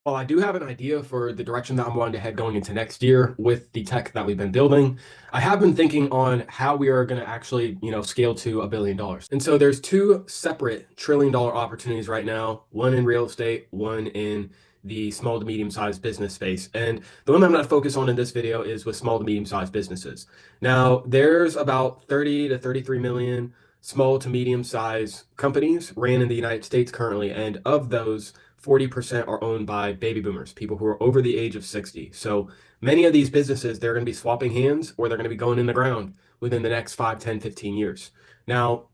Well, I do have an idea for the direction that I'm wanting to head going into next year with the tech that we've been building. I have been thinking on how we are going to actually, scale to $1 billion. And so there's two separate trillion-dollar opportunities right now, one in real estate, one in the small to medium-sized business space. And the one that I'm going to focus on in this video is with small to medium-sized businesses. Now, there's about 30 to 33 million small to medium-sized companies ran in the United States currently, and of those 40% are owned by baby boomers, people who are over the age of 60. So many of these businesses, they're going to be swapping hands or they're going to be going in the ground within the next 5, 10, 15 years. Now,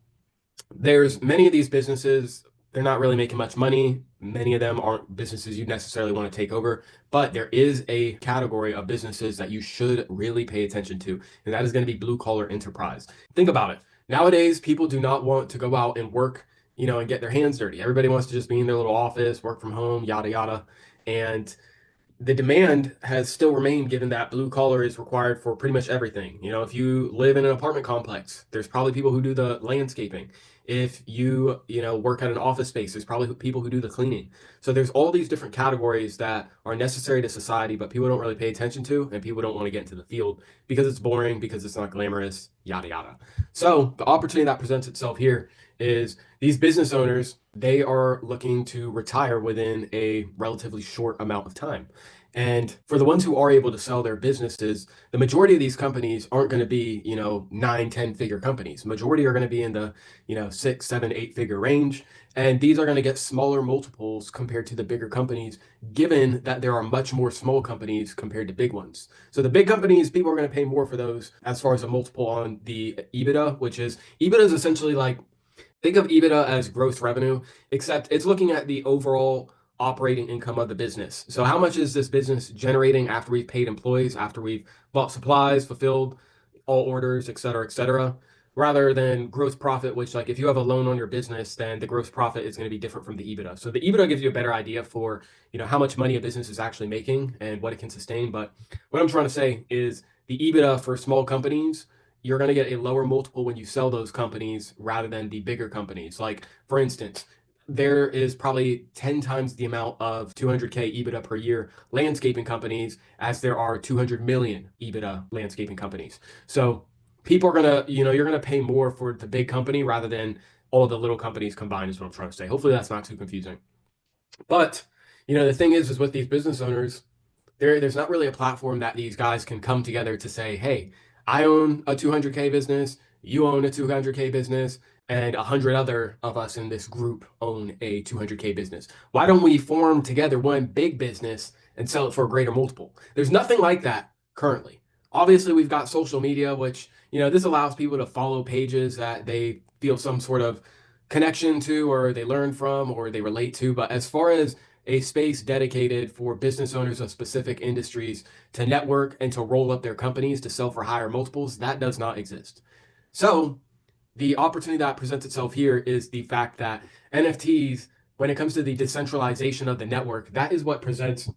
there's many of these businesses, they're not really making much money. Many of them aren't businesses you necessarily want to take over, but there is a category of businesses that you should really pay attention to, and that is going to be blue collar enterprise. Think about it. Nowadays, people do not want to go out and work, and get their hands dirty. Everybody wants to just be in their little office, work from home, yada yada. And the demand has still remained given that blue collar is required for pretty much everything. If you live in an apartment complex, there's probably people who do the landscaping. If you work at an office space, there's probably people who do the cleaning. So there's all these different categories that are necessary to society, but people don't really pay attention to, and people don't want to get into the field because it's boring, because it's not glamorous, yada yada. So the opportunity that presents itself here is these business owners, they are looking to retire within a relatively short amount of time. And for the ones who are able to sell their businesses, the majority of these companies aren't going to be, 9, 10 figure companies. Majority are going to be in the, 6, 7, 8 figure range. And these are going to get smaller multiples compared to the bigger companies, given that there are much more small companies compared to big ones. So the big companies, people are going to pay more for those as far as a multiple on the EBITDA, which is EBITDA is essentially like, think of EBITDA as gross revenue, except it's looking at the overall operating income of the business. So how much is this business generating after we've paid employees, after we've bought supplies, fulfilled all orders, et cetera, rather than gross profit, which like if you have a loan on your business, then the gross profit is going to be different from the EBITDA. So the EBITDA gives you a better idea for, how much money a business is actually making and what it can sustain. But what I'm trying to say is the EBITDA for small companies, you're going to get a lower multiple when you sell those companies rather than the bigger companies. Like, for instance, there is probably 10 times the amount of 200K EBITDA per year landscaping companies as there are 200 million EBITDA landscaping companies. So people are going to, you're going to pay more for the big company rather than all the little companies combined, is what I'm trying to say. Hopefully that's not too confusing. But, the thing is with these business owners, there's not really a platform that these guys can come together to say, hey, I own a 200K business, you own a 200K business, and 100 other of us in this group own a 200K business. Why don't we form together one big business and sell it for a greater multiple? There's nothing like that currently. Obviously, we've got social media, which, this allows people to follow pages that they feel some sort of connection to, or they learn from, or they relate to. But as far as a space dedicated for business owners of specific industries to network and to roll up their companies to sell for higher multiples, that does not exist. So, the opportunity that presents itself here is the fact that NFTs, when it comes to the decentralization of the network, that is what presents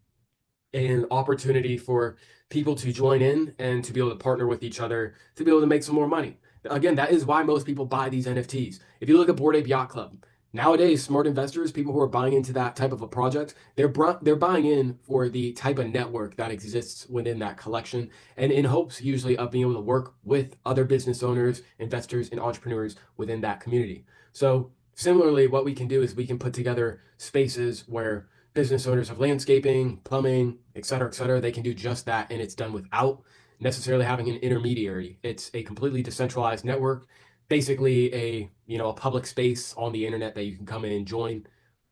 an opportunity for people to join in and to be able to partner with each other to be able to make some more money. Again, that is why most people buy these NFTs. If you look at Bored Ape Yacht Club, nowadays smart investors, people who are buying into that type of a project, they're buying in for the type of network that exists within that collection, and in hopes usually of being able to work with other business owners, investors, and entrepreneurs within that community. So similarly, what we can do is we can put together spaces where business owners of landscaping, plumbing, et cetera, they can do just that, and it's done without necessarily having an intermediary. It's a completely decentralized network, basically a public space on the internet that you can come in and join.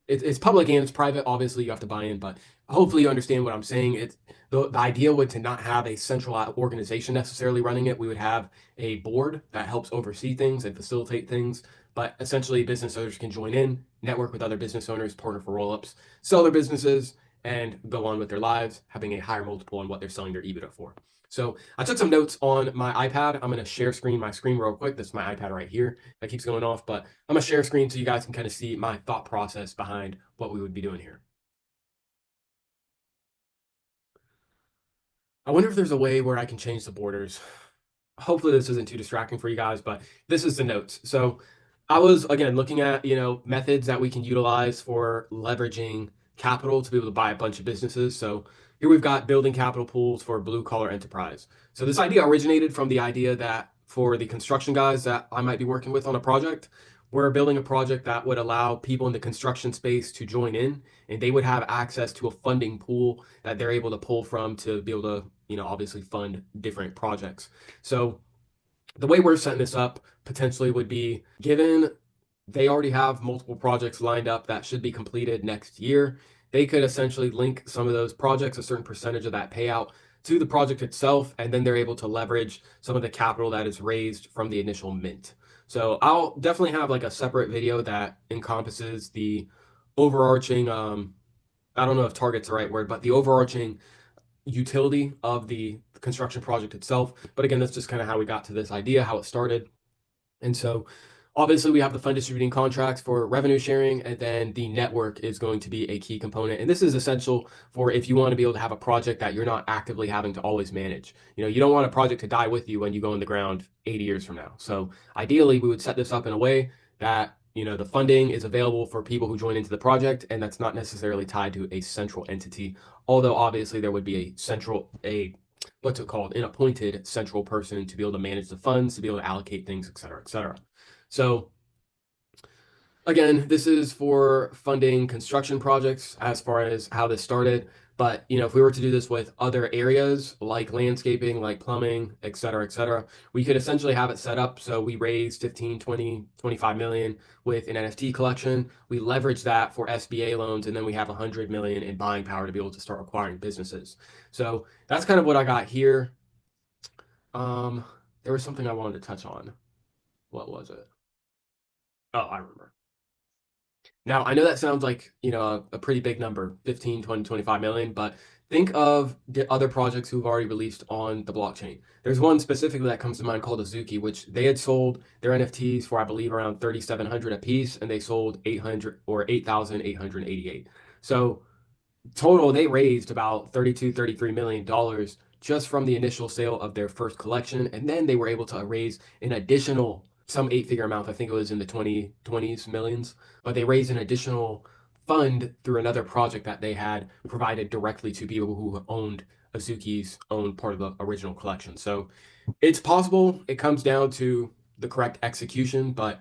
It's public and it's private. Obviously, you have to buy in, but hopefully you understand what I'm saying. It's the idea would to not have a central organization necessarily running it. We would have a board that helps oversee things and facilitate things, but essentially business owners can join in, network with other business owners, partner for roll-ups, sell their businesses, and go on with their lives, having a higher multiple on what they're selling their EBITDA for. So I took some notes on my iPad. I'm going to share my screen real quick. This is my iPad right here that keeps going off, but I'm going to share screen so you guys can kind of see my thought process behind what we would be doing here. I wonder if there's a way where I can change the borders. Hopefully this isn't too distracting for you guys, but this is the notes. So I was again looking at, methods that we can utilize for leveraging capital to be able to buy a bunch of businesses. So here we've got building capital pools for blue collar enterprise. So this idea originated from the idea that for the construction guys that I might be working with on a project, we're building a project that would allow people in the construction space to join in, and they would have access to a funding pool that they're able to pull from to be able to, obviously fund different projects. So the way we're setting this up potentially would be given they already have multiple projects lined up that should be completed next year. They could essentially link some of those projects, a certain percentage of that payout, to the project itself, and then they're able to leverage some of the capital that is raised from the initial mint. So I'll definitely have like a separate video that encompasses the overarching, I don't know if target's the right word, but the overarching utility of the construction project itself. But again, that's just kind of how we got to this idea, how it started. And so obviously we have the fund distributing contracts for revenue sharing, and then the network is going to be a key component. And this is essential for if you want to be able to have a project that you're not actively having to always manage. You don't want a project to die with you when you go in the ground 80 years from now. So ideally we would set this up in a way that the funding is available for people who join into the project, and that's not necessarily tied to a central entity. Although obviously there would be what's it called, an appointed central person to be able to manage the funds, to be able to allocate things, et cetera, et cetera. So again, this is for funding construction projects as far as how this started. But if we were to do this with other areas like landscaping, like plumbing, et cetera, we could essentially have it set up so we raise 15, 20, 25 million with an NFT collection. We leverage that for SBA loans, and then we have 100 million in buying power to be able to start acquiring businesses. So that's kind of what I got here. There was something I wanted to touch on. What was it? Oh, I remember. Now, I know that sounds like, a pretty big number, 15, 20, 25 million, but think of the other projects who've already released on the blockchain. There's one specifically that comes to mind called Azuki, which they had sold their NFTs for, I believe, around 3,700 a piece, and they sold 800 or 8,888. So total, they raised about 32, 33 million dollars just from the initial sale of their first collection. And then they were able to raise an additional some eight-figure amount. I think it was in the 20s millions, but they raised an additional fund through another project that they had provided directly to people who owned Azuki's own part of the original collection. So it's possible. It comes down to the correct execution, but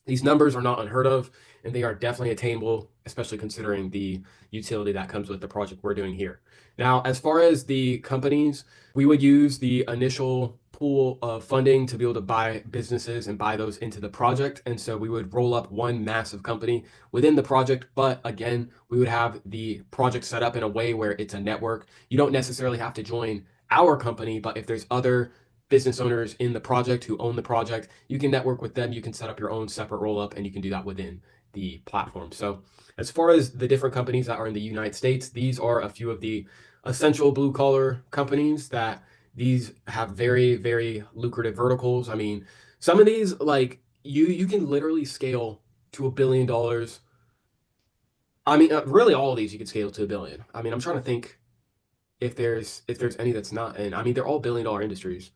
these numbers are not unheard of, and they are definitely attainable, especially considering the utility that comes with the project we're doing here. Now, as far as the companies, we would use the initial pool of funding to be able to buy businesses and buy those into the project. And so we would roll up one massive company within the project. But again, we would have the project set up in a way where it's a network. You don't necessarily have to join our company, but if there's other business owners in the project who own the project, you can network with them. You can set up your own separate roll up, and you can do that within the platform. So as far as the different companies that are in the United States, these are a few of the essential blue collar companies that these have very, very lucrative verticals. I mean, some of these, like you can literally scale to $1 billion. I mean, really all of these you could scale to a billion. I mean, I'm trying to think if there's any that's not in. I mean, they're all $1 billion industries.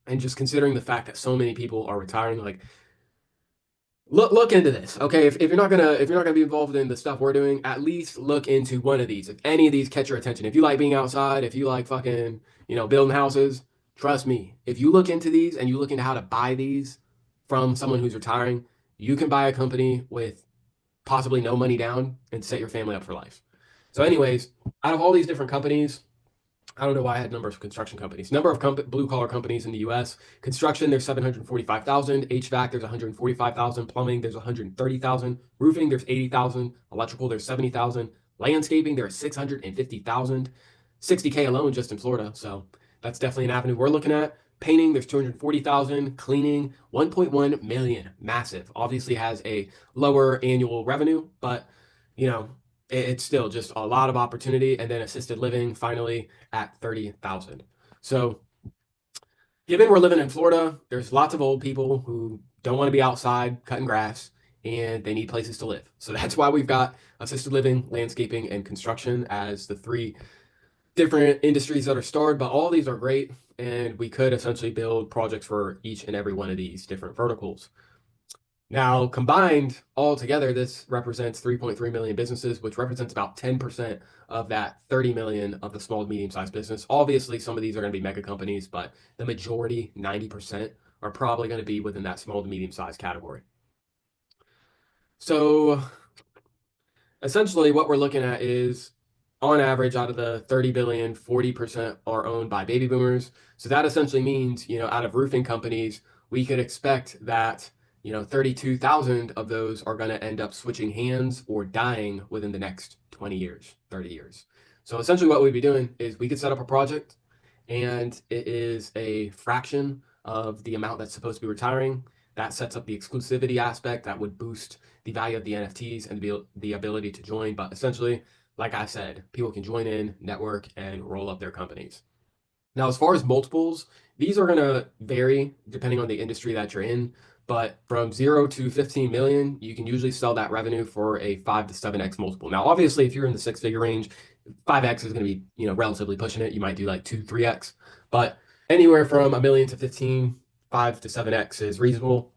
And just considering the fact that so many people are retiring, like look into this. Okay, if you're not gonna be involved in the stuff we're doing, at least look into one of these. If any of these catch your attention, if you like being outside, if you like fucking, building houses, trust me, if you look into these and you look into how to buy these from someone who's retiring, you can buy a company with possibly no money down and set your family up for life. So anyways, out of all these different companies, I don't know why I had numbers of construction companies. Number of blue collar companies in the U.S. Construction, there's 745,000. HVAC, there's 145,000. Plumbing, there's 130,000. Roofing, there's 80,000. Electrical, there's 70,000. Landscaping, there's 650,000. 60K alone just in Florida. So that's definitely an avenue we're looking at. Painting, there's 240,000. Cleaning, 1.1 million. Massive. Obviously has a lower annual revenue, but you know, it's still just a lot of opportunity. And then assisted living finally at 30,000. So given we're living in Florida, there's lots of old people who don't want to be outside cutting grass, and they need places to live. So that's why we've got assisted living, landscaping, and construction as the three different industries that are starred, but all of these are great, and we could essentially build projects for each and every one of these different verticals. Now, combined all together, this represents 3.3 million businesses, which represents about 10% of that 30 million of the small to medium sized business. Obviously, some of these are going to be mega companies, but the majority, 90%, are probably going to be within that small to medium sized category. So essentially what we're looking at is on average out of the 30 billion, 40% are owned by baby boomers. So that essentially means, out of roofing companies, we could expect that, 32,000 of those are going to end up switching hands or dying within the next 20 years, 30 years. So essentially what we'd be doing is we could set up a project and it is a fraction of the amount that's supposed to be retiring. That sets up the exclusivity aspect that would boost the value of the NFTs and the ability to join. But essentially, like I said, people can join in, network, and roll up their companies. Now, as far as multiples, these are going to vary depending on the industry that you're in. But from 0 to 15 million, you can usually sell that revenue for a 5 to 7x multiple. Now, obviously, if you're in the six-figure range, 5x is going to be, relatively pushing it. You might do like 2, 3x. But anywhere from a million to 15, 5 to 7x is reasonable.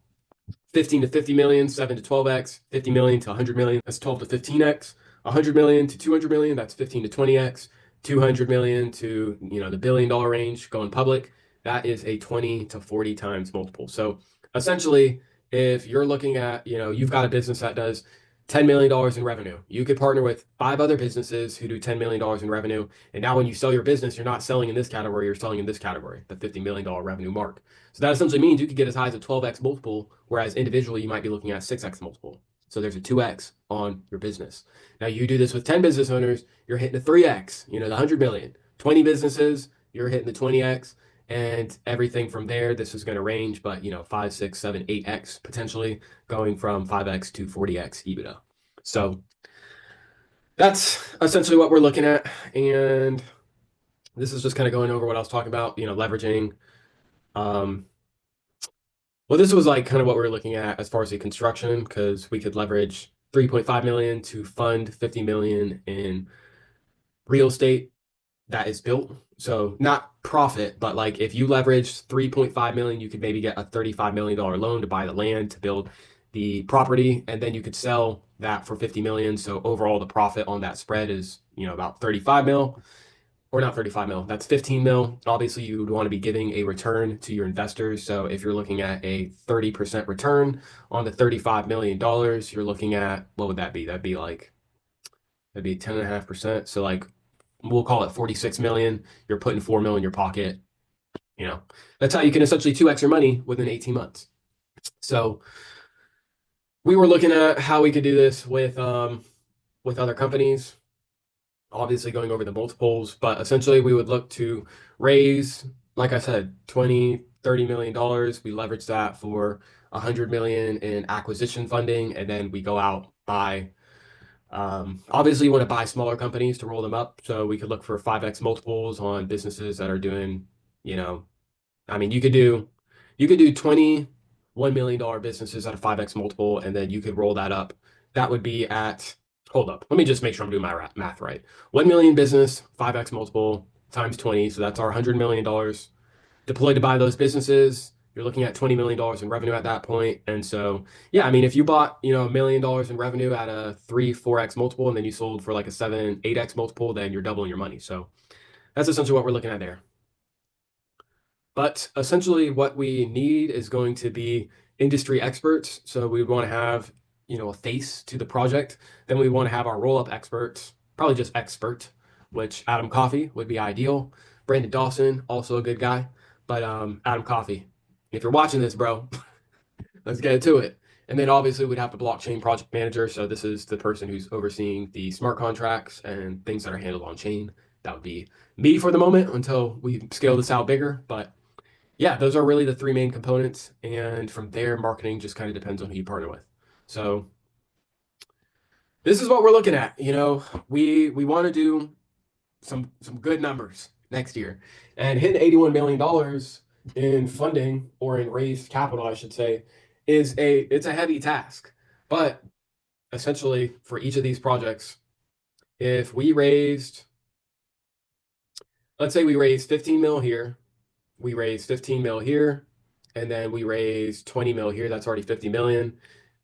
15 to 50 million, 7 to 12x, 50 million to 100 million, that's 12 to 15x, 100 million to 200 million, that's 15 to 20x, 200 million to, the $1 billion range going public, that is a 20 to 40 times multiple. So essentially, if you're looking at, you've got a business that does $10 million in revenue, you could partner with 5 other businesses who do $10 million in revenue. And now when you sell your business, you're not selling in this category, you're selling in this category, the $50 million revenue mark. So that essentially means you could get as high as a 12x multiple, whereas individually you might be looking at 6x multiple. So there's a 2x on your business. Now you do this with 10 business owners, you're hitting a 3x, the 100 million. 20 businesses, you're hitting the 20x. And everything from there, this is going to range, but 5, 6, 7, 8x potentially, going from 5x to 40x EBITDA. So that's essentially what we're looking at. And this is just kind of going over what I was talking about, leveraging. Um, well, this was like kind of what we were looking at as far as the construction, because we could leverage 3.5 million to fund 50 million in real estate that is built. So not profit, but like if you leverage 3.5 million, you could maybe get a $35 million loan to buy the land to build the property, and then you could sell that for 50 million. So overall the profit on that spread is, about 35 mil. Or not 35 mil, that's 15 mil. Obviously, you would want to be giving a return to your investors. So if you're looking at a 30% return on the $35 million, you're looking at, what would that be? That'd be 10.5%. So like, we'll call it 46 million. You're putting 4 mil in your pocket. That's how you can essentially 2x your money within 18 months. So we were looking at how we could do this with other companies, obviously going over the multiples, but essentially we would look to raise, like I said, 20, $30 million. We leverage that for 100 million in acquisition funding, and then we go out buy. Obviously, you want to buy smaller companies to roll them up. So we could look for 5x multiples on businesses that are doing, you know, I mean, you could do 20 $1 million businesses at a 5x multiple, and then you could roll that up. That would be at, hold up, let me just make sure I'm doing my math right. 1 million business, 5x multiple times 20. So that's our $100 million deployed to buy those businesses. You're looking at $20 million in revenue at that point. And so, yeah, I mean, if you bought, $1 million in revenue at a 3, 4x multiple, and then you sold for like a 7, 8x multiple, then you're doubling your money. So that's essentially what we're looking at there. But essentially, what we need is going to be industry experts. So we would want to have, a face to the project. Then we want to have our roll-up experts, probably just expert, which Adam Coffey would be ideal. Brandon Dawson, also a good guy. But Adam Coffey, if you're watching this, bro, let's get into it. And then obviously we'd have the blockchain project manager. So this is the person who's overseeing the smart contracts and things that are handled on chain. That would be me for the moment until we scale this out bigger. But yeah, those are really the 3 main components. And from there, marketing just kind of depends on who you partner with. So this is what we're looking at. We want to do some good numbers next year. And hitting $81 million in funding, or in raised capital, I should say, it's a heavy task. But essentially, for each of these projects, if we raised, let's say we raised 15 mil here, we raised 15 mil here, and then we raised 20 mil here, that's already 50 million.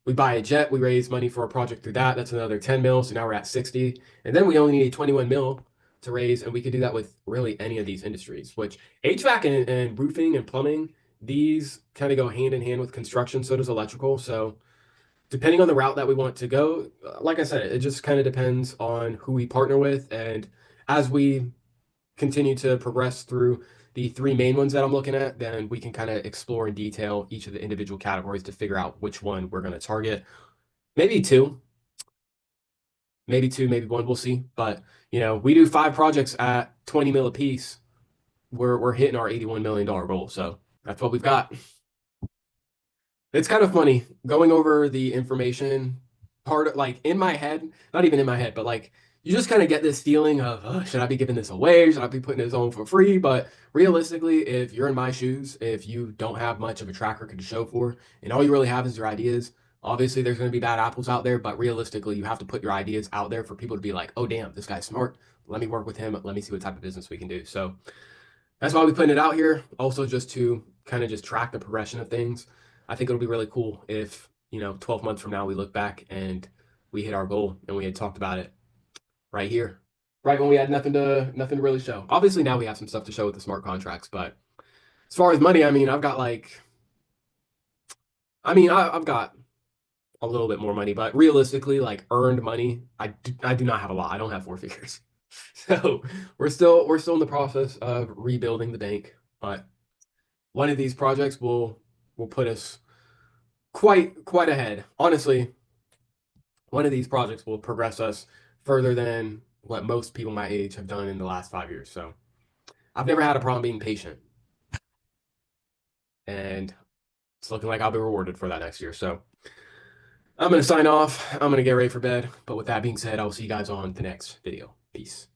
We buy a jet, we raise money for a project through that. That's another 10 mil. So now we're at 60. And then we only need 21 mil to raise. And we could do that with really any of these industries, which HVAC and roofing and plumbing, these kind of go hand in hand with construction. So does electrical. So depending on the route that we want to go, like I said, it just kind of depends on who we partner with. And as we continue to progress through the three main ones that I'm looking at, then we can kind of explore in detail each of the individual categories to figure out which one we're going to target. Maybe two, maybe two, maybe one. We'll see. But we do 5 projects at 20 mil a piece. We're hitting our $81 million goal. So that's what we've got. It's kind of funny going over the information part of, like, in my head, not even in my head, but like you just kind of get this feeling of, should I be giving this away? Should I be putting this on for free? But realistically, if you're in my shoes, if you don't have much of a track record to show for, and all you really have is your ideas, obviously there's going to be bad apples out there, but realistically, you have to put your ideas out there for people to be like, oh, damn, this guy's smart. Let me work with him. Let me see what type of business we can do. So that's why we putting it out here. Also, just to kind of just track the progression of things. I think it'll be really cool if 12 months from now we look back and we hit our goal and we had talked about it right here, right when we had nothing to really show. Obviously, now we have some stuff to show with the smart contracts, but as far as money, I mean, I've got I've got a little bit more money, but realistically, like earned money, I do not have a lot. I don't have 4 figures. So we're still in the process of rebuilding the bank, but one of these projects will put us quite ahead. Honestly, one of these projects will progress us further than what most people my age have done in the last 5 years. So I've never had a problem being patient, and it's looking like I'll be rewarded for that next year. So I'm gonna sign off. I'm gonna get ready for bed. But with that being said, I will see you guys on the next video. Peace.